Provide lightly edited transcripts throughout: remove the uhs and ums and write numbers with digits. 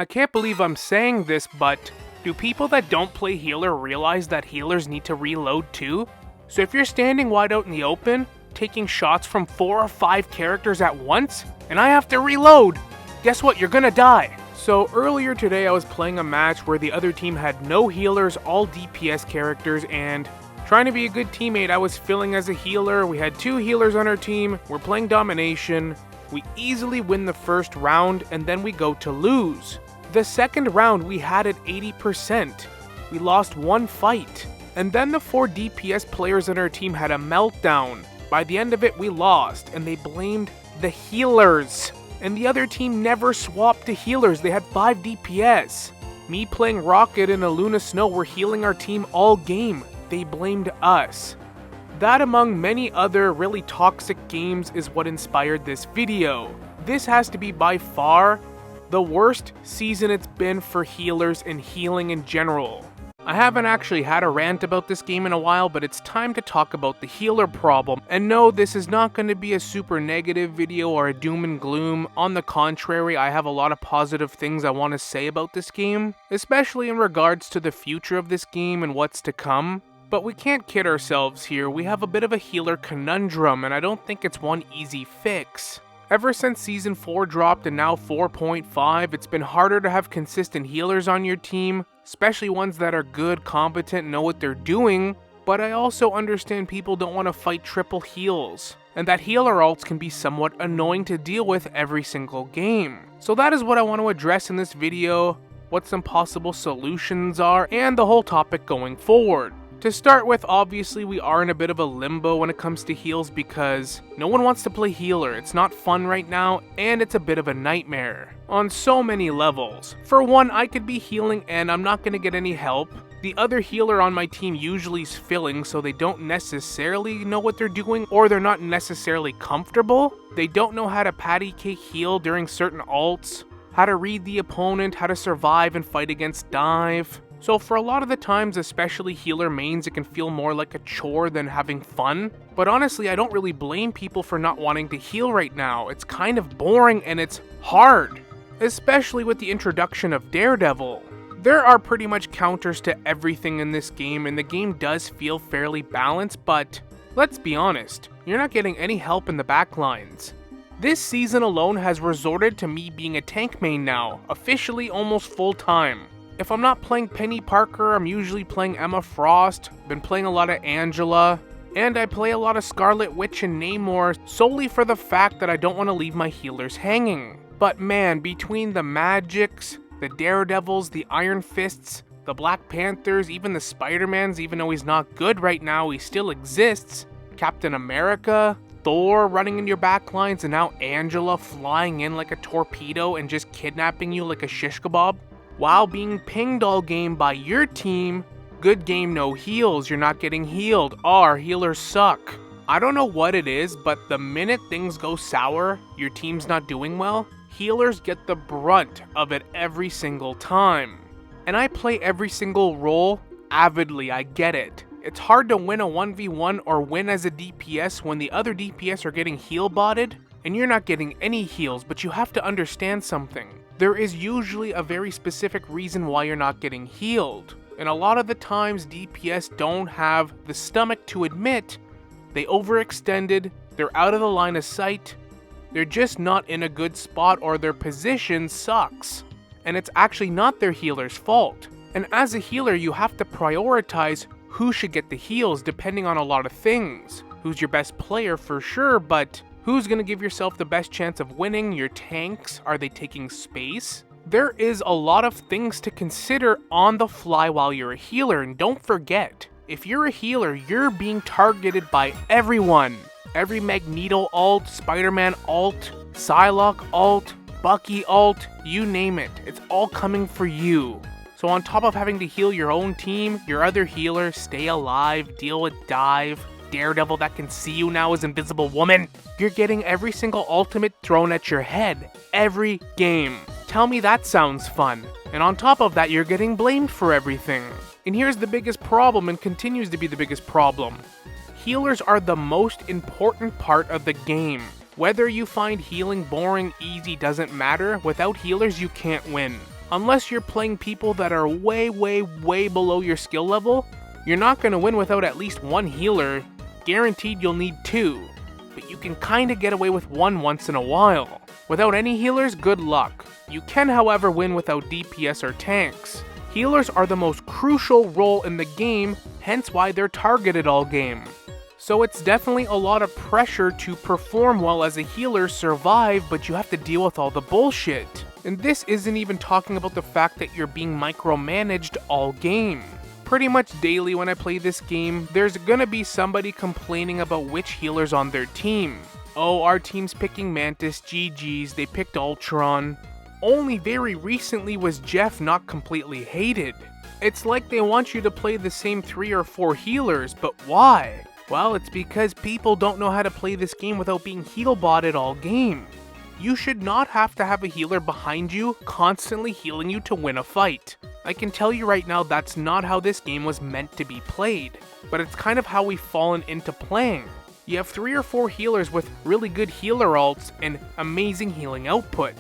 I can't believe I'm saying this, but do people that don't play healer realize that healers need to reload too? So if you're standing wide out in the open, taking shots from 4 or 5 characters at once, and I have to reload, guess what? You're gonna die. So earlier today I was playing a match where the other team had no healers, all DPS characters, and trying to be a good teammate, I was filling as a healer. We had 2 healers on our team, we're playing domination. We easily win the first round, and then we go to lose. The second round we had it 80%. We lost 1 fight. And then the 4 DPS players on our team had a meltdown. By the end of it we lost, and they blamed the healers. And the other team never swapped to healers, they had 5 DPS. Me playing Rocket and Aluna Snow were healing our team all game. They blamed us. That, among many other really toxic games, is what inspired this video. This has to be by far the worst season it's been for healers and healing in general. I haven't actually had a rant about this game in a while, but it's time to talk about the healer problem. And no, this is not going to be a super negative video or a doom and gloom. On the contrary, I have a lot of positive things I want to say about this game, especially in regards to the future of this game and what's to come. But we can't kid ourselves here, we have a bit of a healer conundrum, and I don't think it's one easy fix. Ever since Season 4 dropped and now 4.5, it's been harder to have consistent healers on your team, especially ones that are good, competent, know what they're doing, but I also understand people don't want to fight triple heals, and that healer ults can be somewhat annoying to deal with every single game. So that is what I want to address in this video, what some possible solutions are, and the whole topic going forward. To start with, obviously we are in a bit of a limbo when it comes to heals because no one wants to play healer, it's not fun right now, and it's a bit of a nightmare on so many levels. For one, I could be healing and I'm not going to get any help. The other healer on my team usually is filling, so they don't necessarily know what they're doing, or they're not necessarily comfortable. They don't know how to patty cake heal during certain ults, how to read the opponent, how to survive and fight against dive. So for a lot of the times, especially healer mains, it can feel more like a chore than having fun. But honestly, I don't really blame people for not wanting to heal right now. It's kind of boring and it's hard, especially with the introduction of Daredevil. There are pretty much counters to everything in this game, and the game does feel fairly balanced, but let's be honest, you're not getting any help in the backlines. This season alone has resorted to me being a tank main now, officially almost full time. If I'm not playing Penny Parker, I'm usually playing Emma Frost, been playing a lot of Angela, and I play a lot of Scarlet Witch and Namor solely for the fact that I don't want to leave my healers hanging. But man, between the Magics, the Daredevils, the Iron Fists, the Black Panthers, even the Spider-Mans, even though he's not good right now, he still exists, Captain America, Thor running in your backlines, and now Angela flying in like a torpedo and just kidnapping you like a shish kebab. While being pinged all game by your team, good game no heals, you're not getting healed, our healers suck. I don't know what it is, but the minute things go sour, your team's not doing well, healers get the brunt of it every single time. And I play every single role avidly, I get it. It's hard to win a 1v1 or win as a DPS when the other DPS are getting heal botted, and you're not getting any heals, but you have to understand something. There is usually a very specific reason why you're not getting healed, and a lot of the times DPS don't have the stomach to admit they overextended, they're out of the line of sight, they're just not in a good spot, or their position sucks, and it's actually not their healer's fault. And as a healer, you have to prioritize who should get the heals depending on a lot of things. Who's your best player for sure, but who's going to give yourself the best chance of winning? Your tanks? Are they taking space? There is a lot of things to consider on the fly while you're a healer, and don't forget, if you're a healer, you're being targeted by everyone. Every Magneto ult, Spider-Man ult, Psylocke ult, Bucky ult, you name it. It's all coming for you. So on top of having to heal your own team, your other healers, stay alive, deal with dive, Daredevil that can see you now as Invisible Woman, you're getting every single ultimate thrown at your head, every game. Tell me that sounds fun. And on top of that, you're getting blamed for everything. And here's the biggest problem, and continues to be the biggest problem. Healers are the most important part of the game. Whether you find healing boring, easy, doesn't matter. Without healers, you can't win. Unless you're playing people that are way below your skill level, you're not going to win without at least one healer. Guaranteed you'll need two, but you can kinda get away with one once in a while. Without any healers, good luck. You can, however, win without DPS or tanks. Healers are the most crucial role in the game, hence why they're targeted all game. So it's definitely a lot of pressure to perform well as a healer, survive, but you have to deal with all the bullshit. And this isn't even talking about the fact that you're being micromanaged all game. Pretty much daily when I play this game, there's gonna be somebody complaining about which healer's on their team. Oh, our team's picking Mantis, GG's, they picked Ultron. Only very recently was Jeff not completely hated. It's like they want you to play the same 3 or 4 healers, but why? Well, it's because people don't know how to play this game without being heal-botted all game. You should not have to have a healer behind you, constantly healing you to win a fight. I can tell you right now that's not how this game was meant to be played, but it's kind of how we've fallen into playing. You have 3 or 4 healers with really good healer ults and amazing healing output.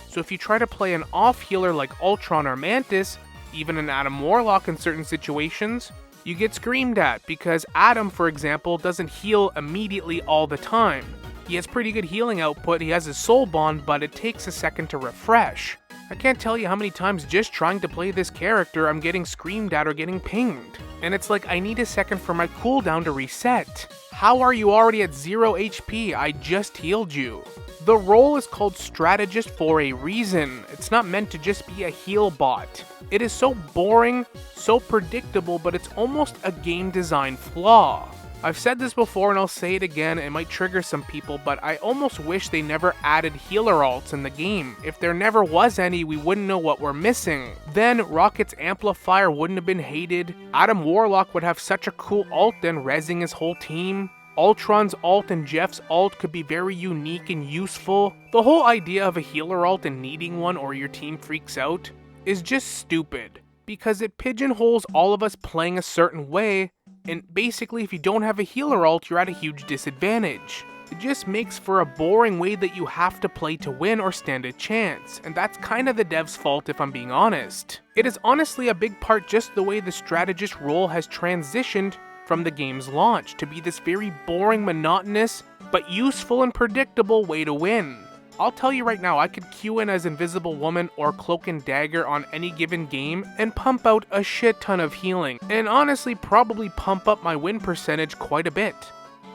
So if you try to play an off healer like Ultron or Mantis, even an Adam Warlock in certain situations, you get screamed at because Adam, for example, doesn't heal immediately all the time. He has pretty good healing output, he has his soul bond, but it takes a second to refresh. I can't tell you how many times just trying to play this character I'm getting screamed at or getting pinged. And it's like I need a second for my cooldown to reset. How are you already at 0 HP? I just healed you. The role is called Strategist for a reason. It's not meant to just be a heal bot. It is so boring, so predictable, but it's almost a game design flaw. I've said this before and I'll say it again, it might trigger some people, but I almost wish they never added healer alts in the game. If there never was any, we wouldn't know what we're missing. Then Rocket's amplifier wouldn't have been hated, Adam Warlock would have such a cool ult then rezzing his whole team. Ultron's ult and Jeff's ult could be very unique and useful. The whole idea of a healer ult and needing one or your team freaks out is just stupid, because it pigeonholes all of us playing a certain way, and basically if you don't have a healer ult, you're at a huge disadvantage. It just makes for a boring way that you have to play to win or stand a chance, and that's kind of the dev's fault if I'm being honest. It is honestly a big part just the way the strategist role has transitioned from the game's launch to be this very boring, monotonous, but useful and predictable way to win. I'll tell you right now, I could queue in as Invisible Woman or Cloak and Dagger on any given game and pump out a shit ton of healing, and honestly probably pump up my win percentage quite a bit.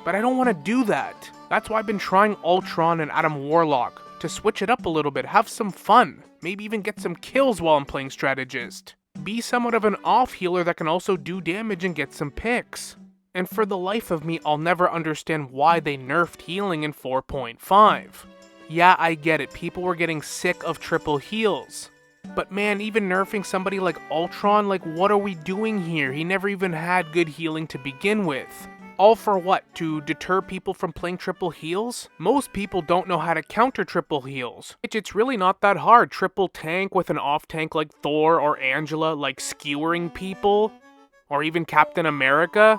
But I don't want to do that. That's why I've been trying Ultron and Adam Warlock, to switch it up a little bit, have some fun, maybe even get some kills while I'm playing Strategist. Be somewhat of an off healer that can also do damage and get some picks. And for the life of me, I'll never understand why they nerfed healing in 4.5. Yeah, I get it, people were getting sick of triple heals. But man, even nerfing somebody like Ultron, like what are we doing here? He never even had good healing to begin with. All for what? To deter people from playing triple heals? Most people don't know how to counter triple heals. It's really not that hard. Triple tank with an off tank like Thor or Angela, like skewering people. Or even Captain America.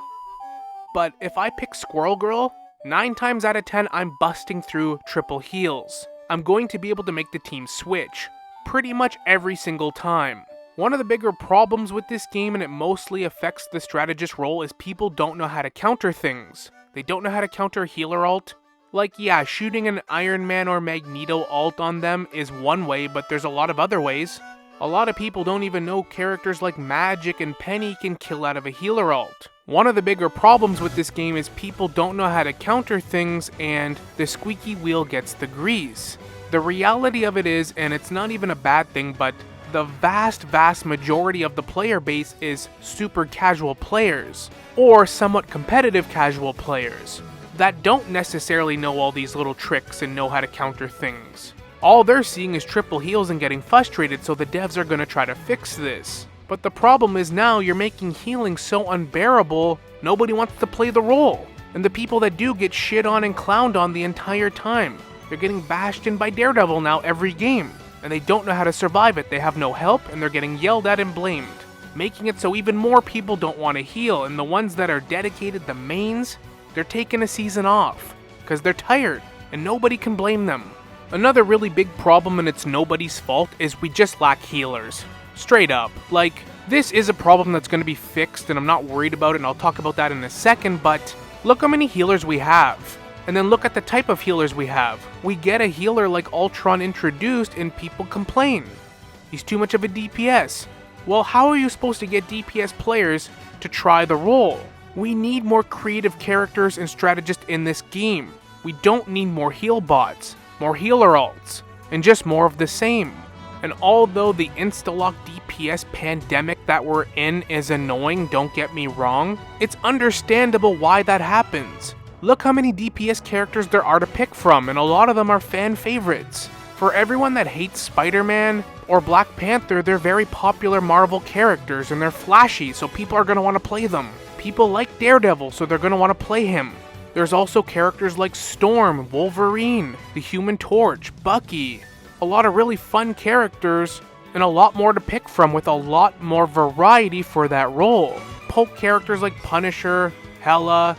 But if I pick Squirrel Girl, 9 times out of 10, I'm busting through triple heals. I'm going to be able to make the team switch, pretty much every single time. One of the bigger problems with this game, and it mostly affects the strategist role, is people don't know how to counter things. They don't know how to counter a healer ult. Like, yeah, shooting an Iron Man or Magneto ult on them is one way, but there's a lot of other ways. A lot of people don't even know characters like Magic and Penny can kill out of a healer ult. One of the bigger problems with this game is people don't know how to counter things, and the squeaky wheel gets the grease. The reality of it is, and it's not even a bad thing, but the vast majority of the player base is super casual players, or somewhat competitive casual players, that don't necessarily know all these little tricks and know how to counter things. All they're seeing is triple heals and getting frustrated, so the devs are gonna try to fix this. But the problem is now you're making healing so unbearable, nobody wants to play the role. And the people that do get shit on and clowned on the entire time. They're getting bashed in by Daredevil now every game. And they don't know how to survive it, they have no help, and they're getting yelled at and blamed. Making it so even more people don't want to heal, and the ones that are dedicated, the mains, they're taking a season off. Because they're tired, and nobody can blame them. Another really big problem, and it's nobody's fault, is we just lack healers. Straight up. Like, this is a problem that's going to be fixed, and I'm not worried about it, and I'll talk about that in a second, but look how many healers we have. And then look at the type of healers we have. We get a healer like Ultron introduced, and people complain. He's too much of a DPS. Well, how are you supposed to get DPS players to try the role? We need more creative characters and strategists in this game. We don't need more heal bots, more healer alts, and just more of the same. And although the insta-lock DPS pandemic that we're in is annoying, don't get me wrong, it's understandable why that happens. Look how many DPS characters there are to pick from, and a lot of them are fan favorites. For everyone that hates Spider-Man or Black Panther, they're very popular Marvel characters and they're flashy, so people are going to want to play them. People like Daredevil, so they're going to want to play him. There's also characters like Storm, Wolverine, the Human Torch, Bucky. A lot of really fun characters and a lot more to pick from with a lot more variety for that role. Poke characters like Punisher, Hela,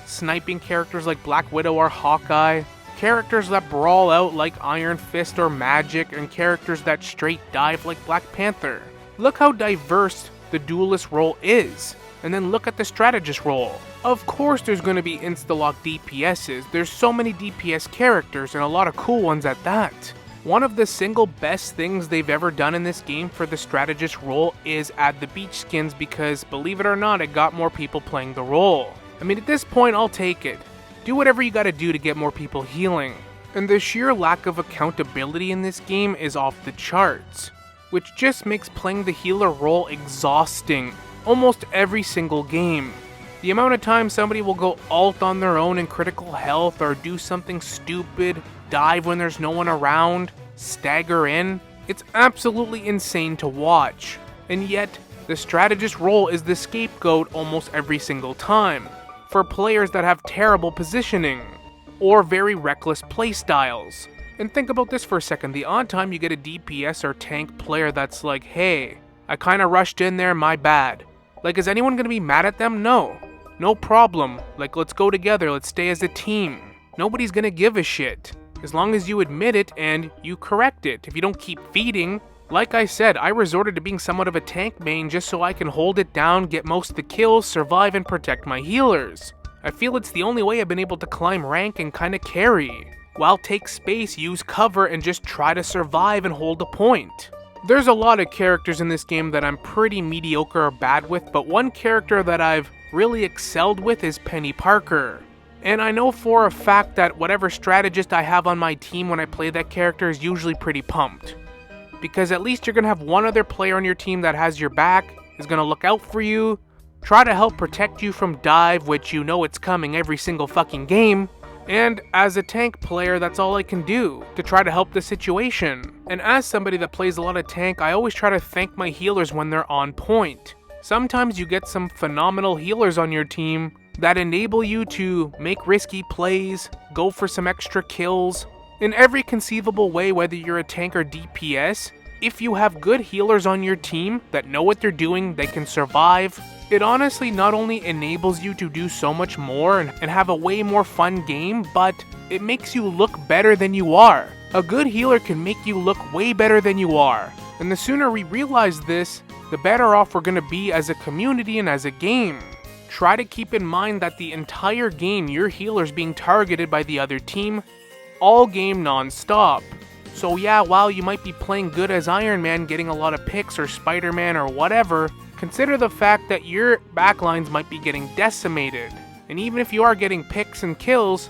sniping characters like Black Widow or Hawkeye, characters that brawl out like Iron Fist or Magic, and characters that straight dive like Black Panther. Look how diverse the duelist role is, and then look at the strategist role. Of course there's going to be insta-lock DPSs, there's so many DPS characters and a lot of cool ones at that. One of the single best things they've ever done in this game for the strategist role is add the beach skins, because believe it or not, it got more people playing the role. I mean, at this point, I'll take it. Do whatever you gotta do to get more people healing. And the sheer lack of accountability in this game is off the charts, which just makes playing the healer role exhausting almost every single game. The amount of time somebody will go alt on their own in critical health or do something stupid, dive when there's no one around, stagger in, it's absolutely insane to watch. And yet, the strategist role is the scapegoat almost every single time, for players that have terrible positioning, or very reckless playstyles. And think about this for a second, the odd time you get a DPS or tank player that's like, hey, I kinda rushed in there, my bad. Like, is anyone gonna be mad at them? No. No problem. Like, let's go together, let's stay as a team. Nobody's gonna give a shit, as long as you admit it and you correct it. If you don't keep feeding, like I said, I resorted to being somewhat of a tank main just so I can hold it down, get most of the kills, survive, and protect my healers. I feel it's the only way I've been able to climb rank and kinda carry, while take space, use cover, and just try to survive and hold a point. There's a lot of characters in this game that I'm pretty mediocre or bad with, but one character that I've really excelled with is Penny Parker. And I know for a fact that whatever strategist I have on my team when I play that character is usually pretty pumped. Because at least you're going to have one other player on your team that has your back, is going to look out for you, try to help protect you from dive, which you know it's coming every single fucking game. And as a tank player, that's all I can do to try to help the situation. And as somebody that plays a lot of tank, I always try to thank my healers when they're on point. Sometimes you get some phenomenal healers on your team that enable you to make risky plays, go for some extra kills. In every conceivable way, whether you're a tank or DPS, if you have good healers on your team that know what they're doing, they can survive, it honestly not only enables you to do so much more and have a way more fun game, but it makes you look better than you are. A good healer can make you look way better than you are. And the sooner we realize this, the better off we're going to be as a community and as a game. Try to keep in mind that the entire game, your healer's being targeted by the other team, all game non-stop. So yeah, while you might be playing good as Iron Man, getting a lot of picks, or Spider-Man or whatever, consider the fact that your backlines might be getting decimated. And even if you are getting picks and kills,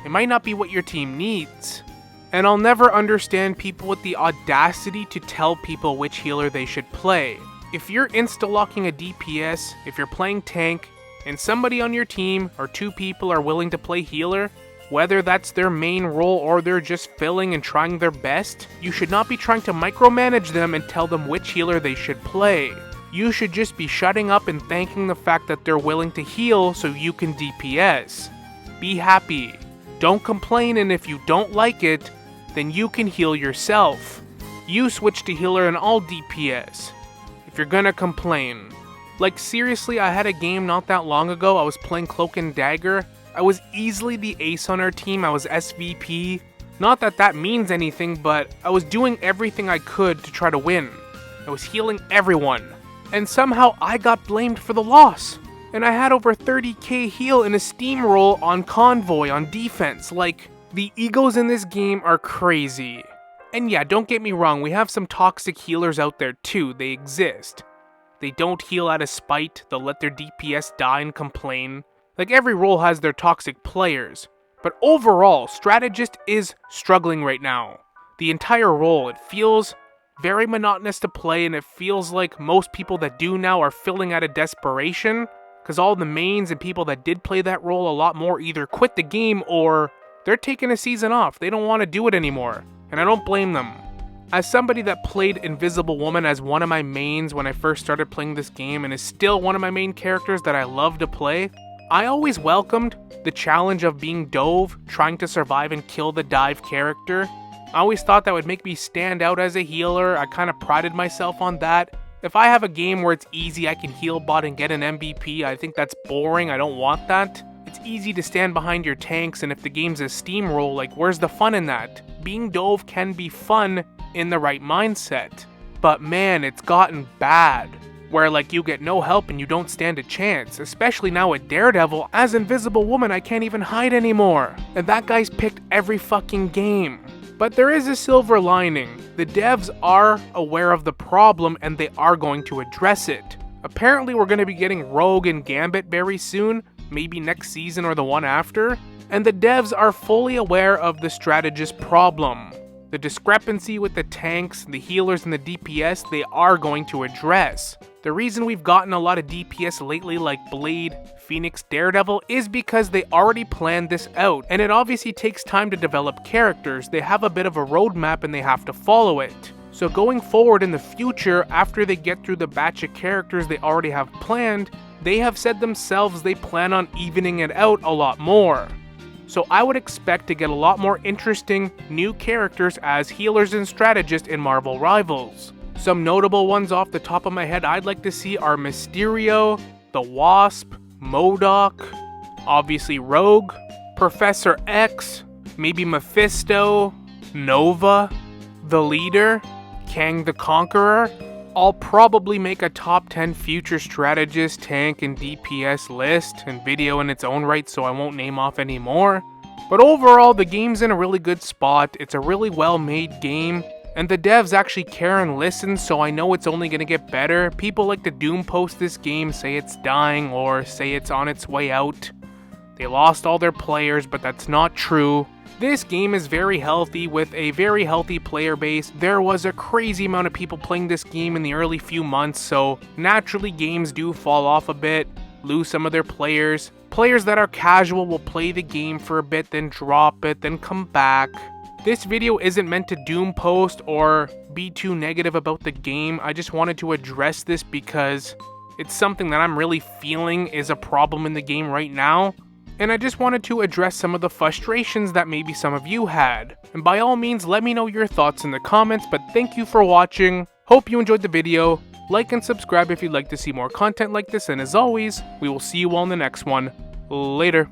it might not be what your team needs. And I'll never understand people with the audacity to tell people which healer they should play. If you're insta-locking a DPS, if you're playing tank, and somebody on your team or two people are willing to play healer, whether that's their main role or they're just filling and trying their best, you should not be trying to micromanage them and tell them which healer they should play. You should just be shutting up and thanking the fact that they're willing to heal so you can DPS. Be happy. Don't complain, and if you don't like it, then you can heal yourself. You switch to healer and I'll DPS. If you're gonna complain. Like seriously, I had a game not that long ago, I was playing Cloak and Dagger. I was easily the ace on our team, I was SVP. Not that that means anything, but I was doing everything I could to try to win. I was healing everyone. And somehow I got blamed for the loss. And I had over 30k heal in a steamroll on Convoy on defense. Like, the egos in this game are crazy. And yeah, don't get me wrong, we have some toxic healers out there too, they exist. They don't heal out of spite, they'll let their DPS die and complain. Like, every role has their toxic players. But overall, Strategist is struggling right now. The entire role, it feels very monotonous to play, and it feels like most people that do now are filling out of desperation, because all the mains and people that did play that role a lot more either quit the game or they're taking a season off. They don't want to do it anymore, and I don't blame them. As somebody that played Invisible Woman as one of my mains when I first started playing this game and is still one of my main characters that I love to play, I always welcomed the challenge of being Dove, trying to survive and kill the dive character. I always thought that would make me stand out as a healer. I kind of prided myself on that. If I have a game where it's easy, I can heal bot and get an MVP, I think that's boring. I don't want that. It's easy to stand behind your tanks, and if the game's a steamroll, like, where's the fun in that? Being Dove can be fun in the right mindset. But man, it's gotten bad. Where, like, you get no help and you don't stand a chance. Especially now with Daredevil. As Invisible Woman, I can't even hide anymore. And that guy's picked every fucking game. But there is a silver lining. The devs are aware of the problem and they are going to address it. Apparently we're going to be getting Rogue and Gambit very soon, maybe next season or the one after. And the devs are fully aware of the Strategist problem. The discrepancy with the tanks, the healers, and the DPS they are going to address. The reason we've gotten a lot of DPS lately like Blade, Phoenix, Daredevil is because they already planned this out, and it obviously takes time to develop characters. They have a bit of a roadmap and they have to follow it. So going forward in the future, after they get through the batch of characters they already have planned, they have said themselves they plan on evening it out a lot more. So I would expect to get a lot more interesting new characters as healers and strategists in Marvel Rivals. Some notable ones off the top of my head I'd like to see are Mysterio, the Wasp, MODOK, obviously Rogue, Professor X, maybe Mephisto, Nova, the Leader, Kang the Conqueror. I'll probably make a top 10 future strategist, tank, and DPS list and video in its own right, so I won't name off any more. But overall, the game's in a really good spot. It's a really well-made game, and the devs actually care and listen, so I know it's only gonna get better. People like to doom post this game, say it's dying, or say it's on its way out. They lost all their players, but that's not true. This game is very healthy with a very healthy player base. There was a crazy amount of people playing this game in the early few months, so naturally games do fall off a bit, lose some of their players. Players that are casual will play the game for a bit, then drop it, then come back. This video isn't meant to doom post or be too negative about the game. I just wanted to address this because it's something that I'm really feeling is a problem in the game right now. And I just wanted to address some of the frustrations that maybe some of you had. And by all means, let me know your thoughts in the comments, but thank you for watching. Hope you enjoyed the video. Like and subscribe if you'd like to see more content like this, and as always, we will see you all in the next one. Later.